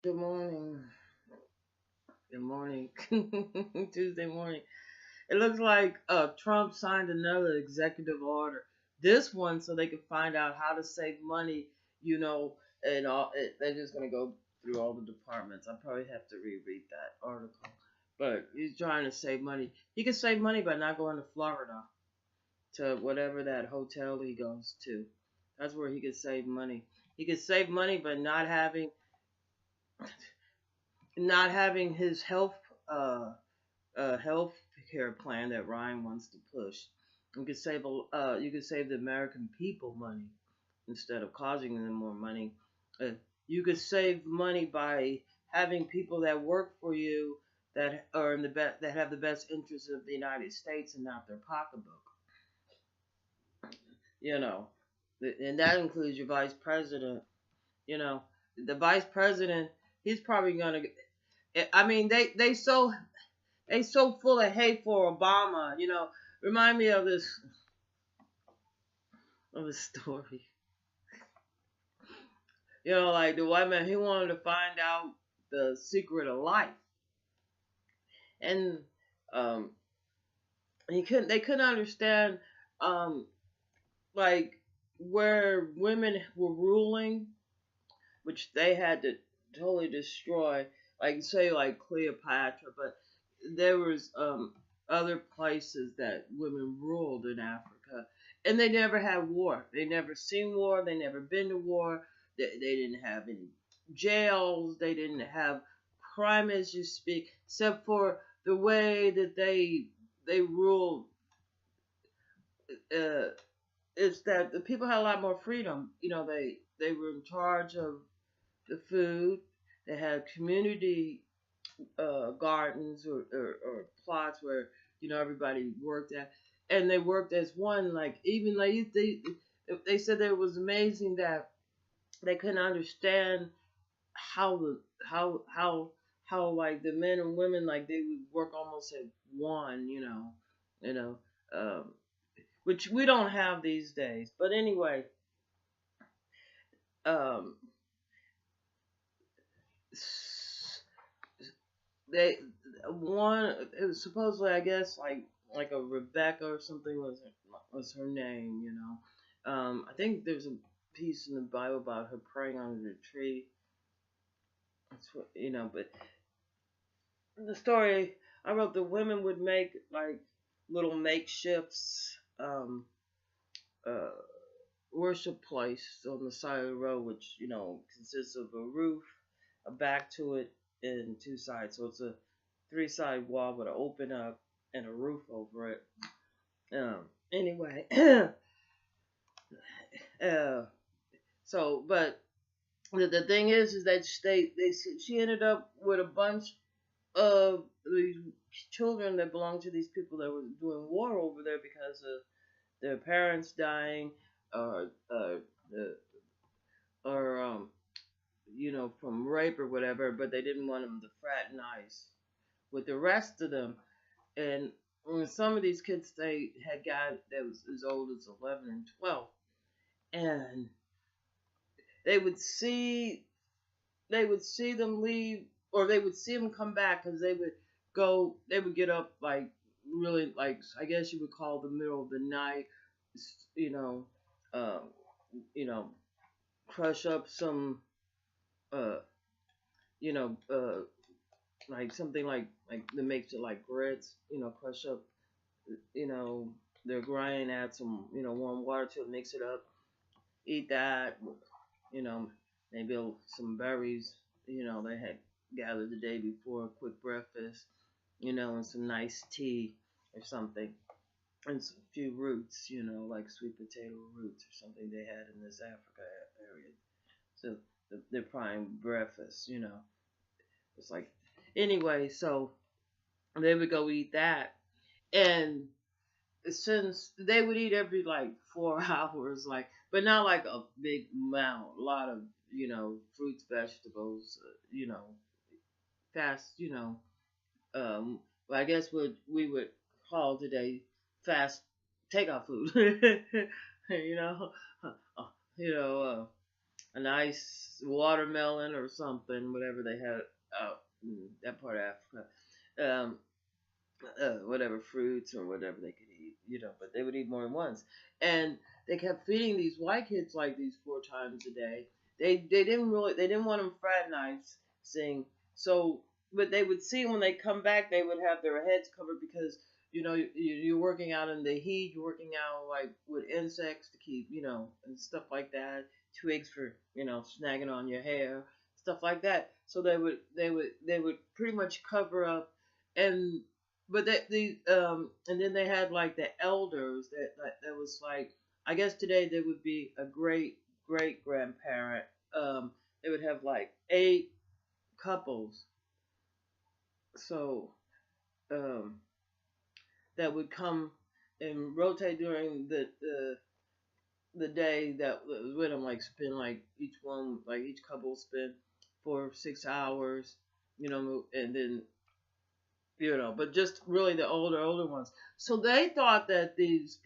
Good morning. Good morning. Tuesday morning. It looks like Trump signed another executive order. This one so they can find out how to save money, you know, and they're just going to go through all the departments. I probably have to reread that article. But he's trying to save money. He can save money by not going to Florida to whatever that hotel he goes to. That's where he could save money. He could save money by not having his health care plan that Ryan wants to push. You could save the American people money instead of causing them more money. Uh, you could save money by having people that work for you that are that have the best interests of the United States and not their pocketbook. You know, and that includes your vice president. You know, the vice president, he's probably gonna. I mean, they so full of hate for Obama. Remind me of this story. Like the white man, he wanted to find out the secret of life, and um, he couldn't. They couldn't understand, um, like where women were ruling, which they had to totally destroy. Like say, like Cleopatra, but there was other places that women ruled in Africa, and they never had war. They never seen war. They never been to war. They didn't have any jails. They didn't have crime as you speak, except for the way that they ruled. Uh, it's that the people had a lot more freedom. They were in charge of the food. They had community gardens or plots where everybody worked at, and they worked as one. Like even like they said that it was amazing that they couldn't understand how the how like the men and women like they would work almost at one. You know, which we don't have these days. But anyway, um, they one it was supposedly I guess like a Rebecca or something was her name. I think there's a piece in the Bible about her praying under the tree. That's what but the story I wrote, the women would make like little makeshifts uh worship place on the side of the road, which consists of a roof, a back to it, and two sides. So it's a three-side wall with an open up and a roof over it. Anyway, uh, but the thing is that she ended up with a bunch of these children that belonged to these people that were doing war over there because of their parents dying, or the or from rape or whatever, but they didn't want them to fraternize with the rest of them. And some of these kids, they had got that was as old as 11 and 12, and they would see they would see them leave, or they would see them come back because they would get up like really, like I guess you would call the middle of the night, you know, um, you know, crush up some uh you know like something like that makes it like grits, crush up, you know they're grinding, add some warm water to it, mix it up, eat that, you know maybe some berries, they had gathered the day before, a quick breakfast, and some nice tea or something, and some few roots, like sweet potato roots or something they had in this Africa area. So their prime breakfast, it's like, anyway, so they would go eat that, and since they would eat every like 4 hours, like, but not like a big amount, a lot of fruits, vegetables, fast, well, I guess what we would call today fast takeout food. you know, uh, you know, a nice watermelon or something, whatever they had out in that part of Africa. Um, whatever fruits or whatever they could eat, but they would eat more than once. And they kept feeding these white kids like these 4 times a day. They didn't want them fraternizing. So, but they would see when they come back, they would have their heads covered because you're working out in the heat, you're working out like with insects to keep and stuff like that, twigs for snagging on your hair, stuff like that. So they would pretty much cover up. And but and then they had like the elders that was like, I guess today they would be a great grandparent. They would have like 8 couples, so um that would come and rotate during the day that was with them, like spend like each couple spend 4 or 6 hours, and then but just really the older ones. So they thought that these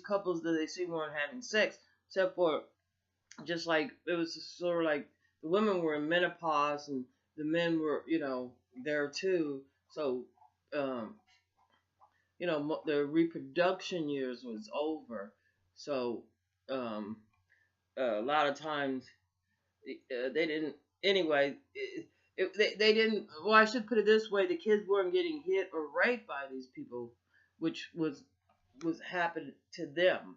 couples that they see weren't having sex, except for just like it was sort of like the women were in menopause and the men were, there too. So, um, their reproduction years was over. So, um, a lot of times they didn't. Anyway, they didn't. Well, I should put it this way: the kids weren't getting hit or raped by these people, which was happening to them,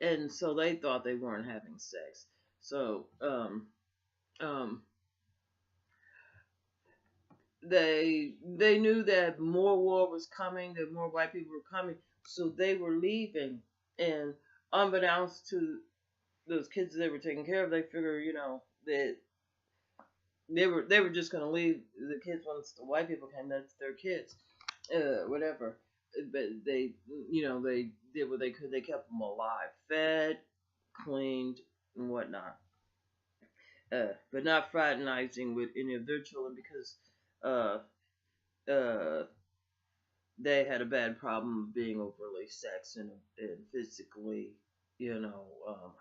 and so they thought they weren't having sex. So um, they knew that more war was coming, that more white people were coming, so they were leaving, and unbeknownst to those kids they were taking care of, they figured, that they were just gonna leave the kids once the white people came. That's their kids, whatever. But they did what they could. They kept them alive, fed, cleaned, and whatnot. But not fraternizing with any of their children because uh, uh, they had a bad problem of being overly sex and physically,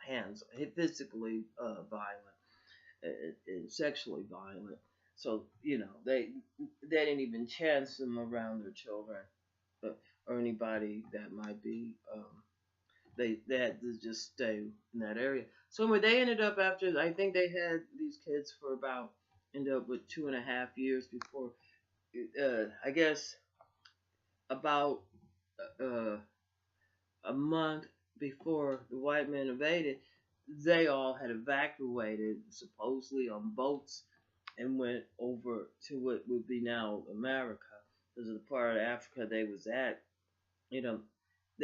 hands physically violent and sexually violent. So they didn't even chance them around their children, uh, or anybody that might be. They had to just stay in that area. So anyway, they ended up after I think they had these kids for about ended up with 2.5 years before. I guess about uh, a month before the white men invaded, they all had evacuated supposedly on boats and went over to what would be now America because of the part of Africa they was at. You know,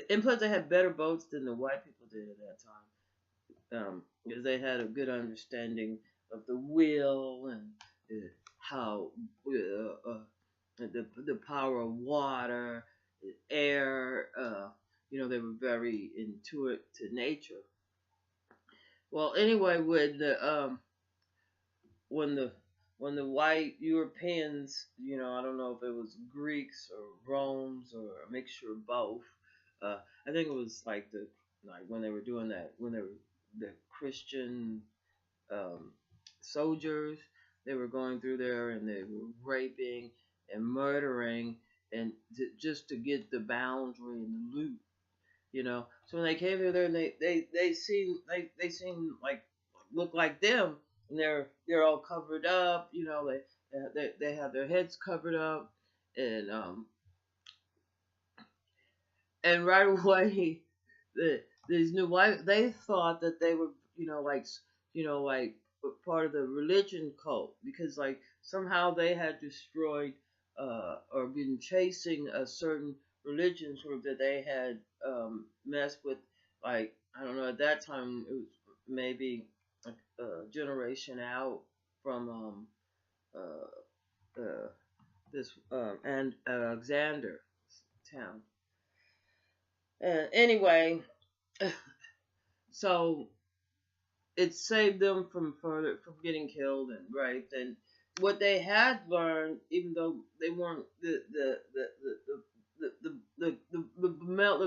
and plus they had better boats than the white people did at that time, because they had a good understanding of the will and how the power of water, air. They were very intuitive to nature. Well, anyway, when the when the white Europeans, I don't know if it was Greeks or Romans or a mixture of both. I think it was like when they were doing that when they were the Christian um, soldiers. They were going through there and they were raping and murdering and just to get the boundary and the loot. So when they came through there and they seem like look like them, and they're all covered up. They have their heads covered up, and right away these new white they thought that they were like part of the religion cult because like somehow they had destroyed or been chasing a certain religion sort of that they had messed with, like I don't know, at that time it was maybe a generation out from this and Alexander town. And anyway, so it saved them from getting killed and raped. And what they had learned, even though they weren't the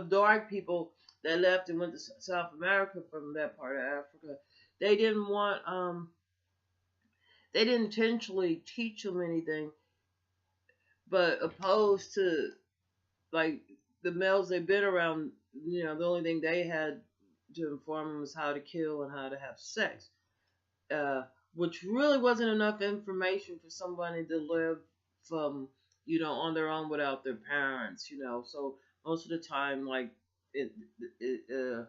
dark people, that left and went to South America from that part of Africa, they didn't want they didn't intentionally teach them anything, but opposed to like the males they've been around, the only thing they had to inform them was how to kill and how to have sex, uh, which really wasn't enough information for somebody to live from, on their own without their parents. So most of the time, like it, it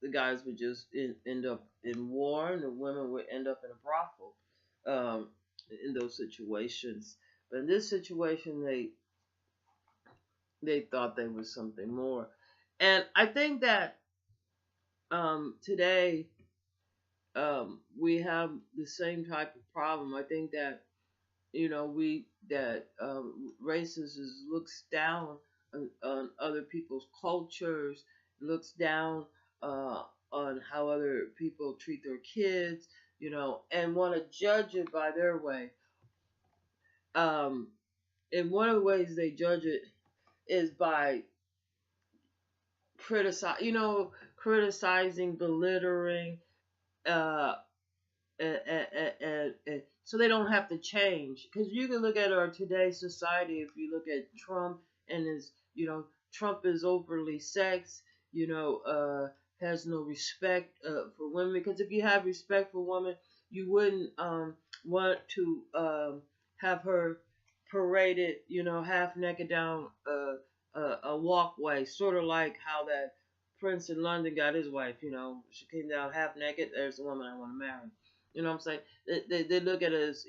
the guys would just end up in war, and the women would end up in a brothel, um, in those situations. But in this situation, they thought they was something more, and I think that today we have the same type of problem. I think that we that racism looks down on other people's cultures, looks down uh, on how other people treat their kids, and want to judge it by their way. Um, and one of the ways they judge it is by criticizing, belittling, uh, and so they don't have to change. Because you can look at our today's society. If you look at Trump and Trump is overly sex, has no respect for women. Because if you have respect for women, you wouldn't want to have her paraded, half naked down a walkway, sort of like how that prince in London got his wife. She came down half naked. There's the woman I want to marry. You know what I'm saying? They look at it as,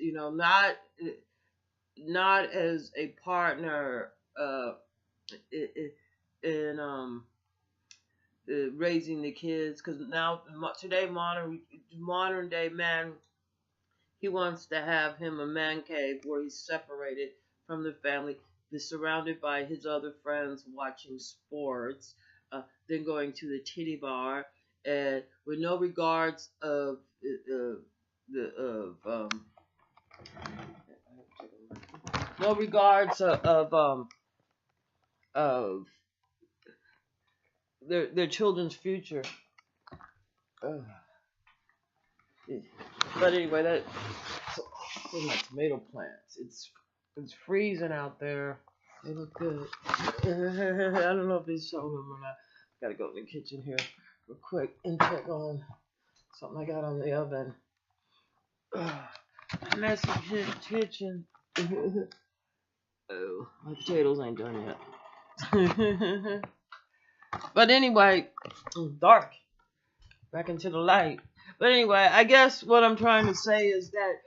not as a partner in raising the kids. Because now today, modern day man, he wants to have him a man cave where he's separated from the family, be surrounded by his other friends watching sports, then going to the titty bar, and with no regards of the no regards of their children's future. Uh, but anyway, my tomato plants. It's freezing out there. They look good. I don't know if they sold them or not. Gotta go in the kitchen here real quick and check on something I got on the oven. Messy kitchen. Oh, my potatoes ain't done yet. But anyway, dark. Back into the light. But anyway, I guess what I'm trying to say is that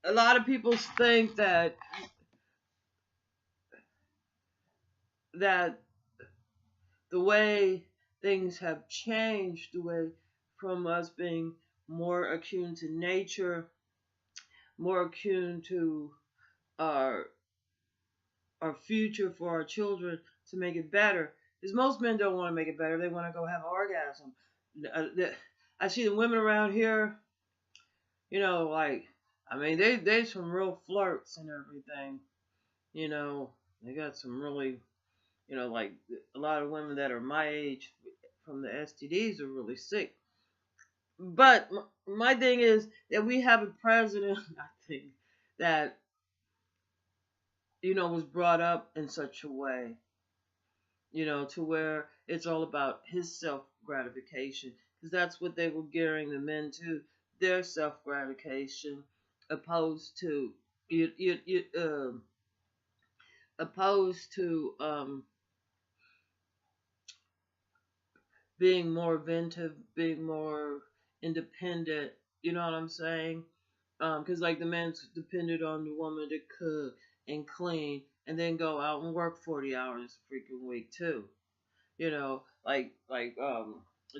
a lot of people think that the way things have changed, the way from us being more attuned to nature, more attuned to our future for our children to make it better. Because most men don't want to make it better; they want to go have an orgasm. I see the women around here, like, I mean, they some real flirts and everything. They got some really, like a lot of women that are my age from the STDs are really sick. But my thing is that we have a president, I think, that was brought up in such a way, to where it's all about his self gratification, because that's what they were gearing the men to, their self gratification, opposed to opposed to being more inventive, being more independent. You know what I'm saying? Because like the man's depended on the woman to cook and clean, and then go out and work 40 hours a freaking week too. Like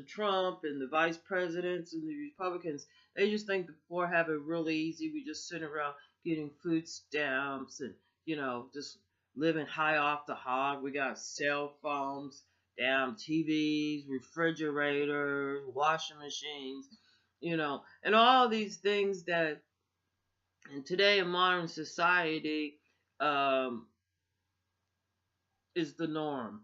Trump and the vice presidents and the Republicans, they just think the poor have it really easy. We just sit around getting food stamps and just living high off the hog. We got cell phones, damn TVs, refrigerators, washing machines, and all these things that in today in modern society, um, is the norm.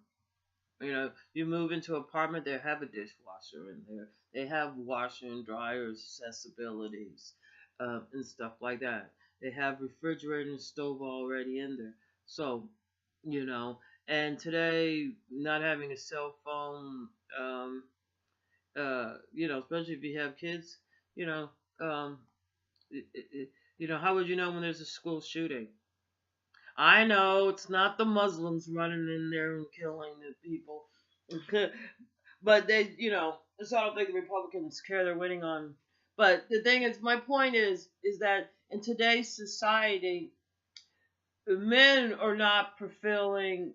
You know, you move into an apartment, they have a dishwasher in there. They have washer and dryer accessibilities, and stuff like that. They have refrigerator and stove already in there. So, you know, and today, not having a cell phone, especially if you have kids, you know, um, how would you know when there's a school shooting? I know it's not the Muslims running in there and killing the people, but they, so I don't think the Republicans care they're winning on. But the thing is, my point is that in today's society, men are not fulfilling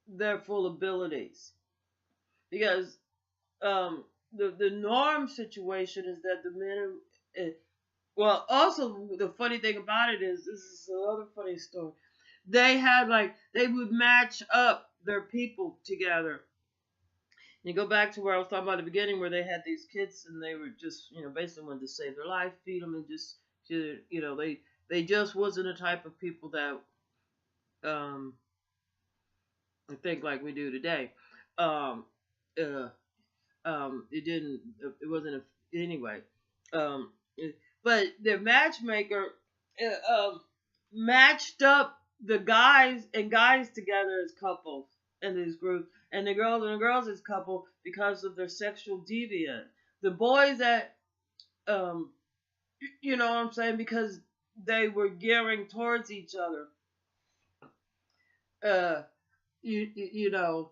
their full abilities because the norm situation is that the men are, well, also the funny thing about it is this is another funny story. They would match up their people together. You go back to where I was talking about at the beginning, where they had these kids and they were just, basically wanted to save their life, feed them, and just, they just wasn't the type of people that um think like we do today. Um, uh, it wasn't anyway. Um, but the matchmaker matched up the guys together as couples in this group, and the girls as couple because of their sexual deviant. The boys that um, you know what I'm saying, because they were gearing towards each other. Uh, you know,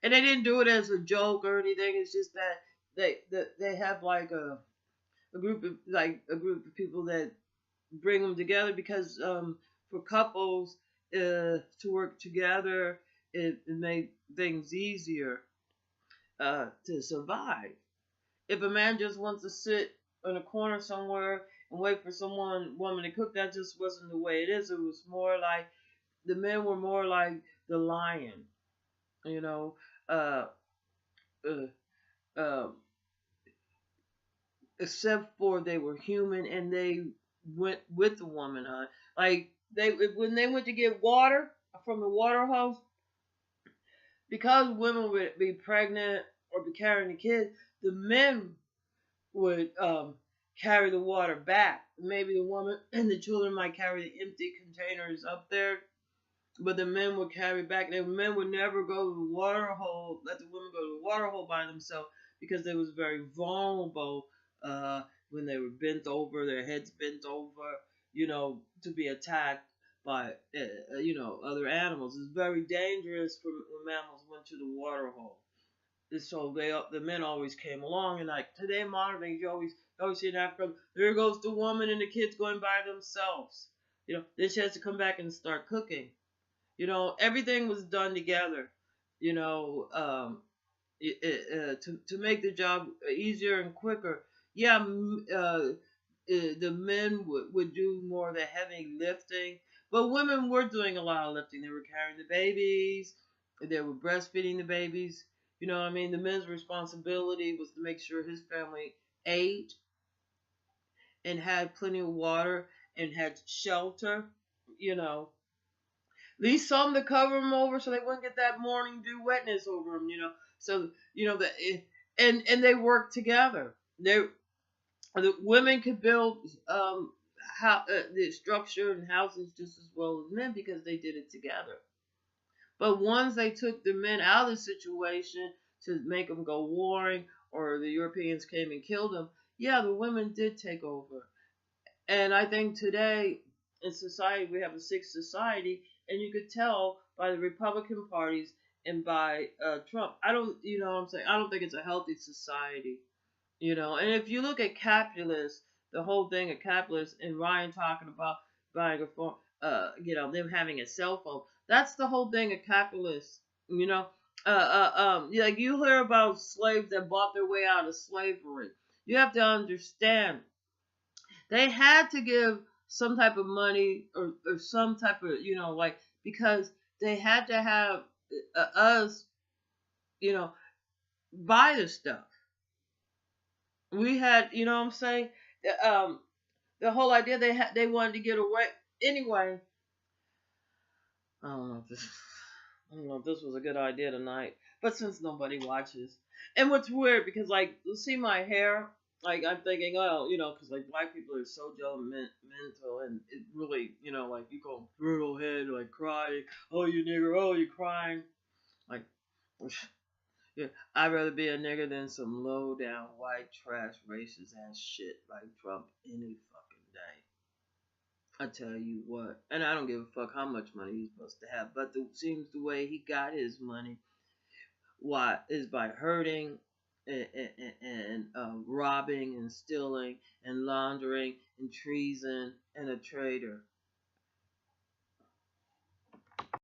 and they didn't do it as a joke or anything. It's just that they have like a group of people that bring them together because for couples to work together, it made things easier to survive. If a man just wants to sit in a corner somewhere and wait for woman to cook, that just wasn't the way it is. It was more like the men were more like the lion, you know, uh, uh, uh, except for they were human and they went with the woman. Like when they went to get water from the water hose, because women would be pregnant or be carrying a kid, the men would carry the water back. Maybe the woman and the children might carry the empty containers up there, but the men would carry back. The men would never go to the water hole, let the women go to the water hole by themselves because they was very vulnerable when they were bent over, their heads bent over, to be attacked by, other animals. It's very dangerous for when mammals went to the water hole. And so the men always came along, and like today, modern things, you always see in Africa, there goes the woman and the kids going by themselves. Then she has to come back and start cooking. Everything was done together. You know, to make the job easier and quicker. Yeah, the men would do more of the heavy lifting, but women were doing a lot of lifting. They were carrying the babies, they were breastfeeding the babies. You know what I mean? The men's responsibility was to make sure his family ate and had plenty of water and had shelter. You know, at least something to cover them over so they wouldn't get that morning dew wetness over them. So and they worked together. The women could build the structure and houses just as well as men because they did it together. But once they took the men out of the situation to make them go warring, or the Europeans came and killed them, yeah, the women did take over. And I think today in society we have a sick society, and you could tell by the Republican parties and by Trump. I don't, what I'm saying, I don't think it's a healthy society. And if you look at capitalists, the whole thing of capitalists, and Ryan talking about buying a phone, them having a cell phone. That's the whole thing of capitalists. Like you hear about slaves that bought their way out of slavery. You have to understand they had to give some type of money or some type of like, because they had to have us you know buy the stuff. We had, what I'm saying, the whole idea they wanted to get away anyway. I don't know if this. I don't know if this was a good idea tonight, but since nobody watches, and what's weird because like you see my hair, like I'm thinking, oh, because like black people are so mental, and it really, like you go brutal head, like crying, oh you nigger, oh you crying, like, yeah, I'd rather be a nigger than some low down white trash racist ass shit like Trump any fucking day. I tell you what, and I don't give a fuck how much money he's supposed to have, but it seems the way he got his money, why, is by hurting and robbing and stealing and laundering and treason and a traitor.